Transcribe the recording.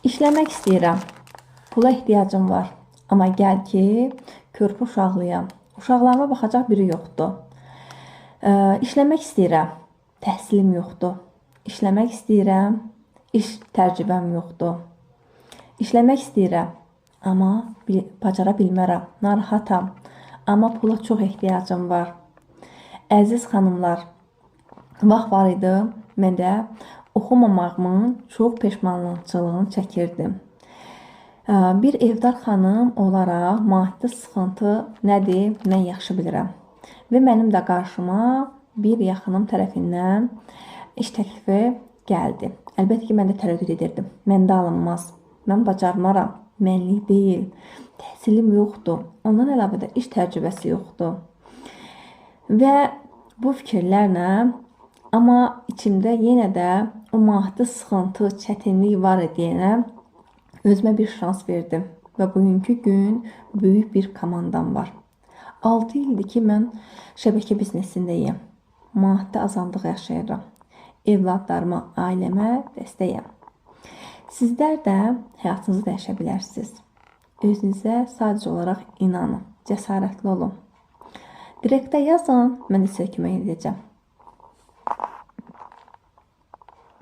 İşləmək istəyirəm. Pula ehtiyacım var. Amma gəl ki, körpü uşaqlıyam. Uşaqlarıma baxacaq biri yoxdur. İşləmək istəyirəm. Təhsilim yoxdur. İşləmək istəyirəm. İş təcrübəm yoxdur. İşləmək istəyirəm. Amma bacara bilmərəm. Narahatam. Amma pula çox ehtiyacım var. Əziz xanımlar, vaxt var idi, mən də oxumamağımın çox peşmançılığını çəkirdim. Bir evdar xanım olaraq maddi sıxıntı nədir, mən yaxşı bilirəm. Və mənim də qarşıma bir yaxınım tərəfindən iş təklifi gəldi. Əlbəttə ki, mən də tərəddüd edirdim. Məndə alınmaz. Mən bacarmaram. Mənlik deyil. Təhsilim yoxdur. Ondan əlavə də iş təcrübəsi yoxdur. Və bu fikirlərlə, amma içimdə yenə də o maddi sıxıntı, çətinlik var deyənə özümə bir şans verdim. Və bugünkü gün böyük bir komandam var. 6 ildir ki, mən şəbəkə biznesindəyim. Maddi azadlıq yaşayıram. Evladlarıma, ailəmə dəstəyəm. Sizlər də həyatınızı dəyişə bilərsiniz. Özünüzə sadəcə olaraq inanın, cəsarətli olun. Direktə yazın, mən də sizə kömək edəcəm.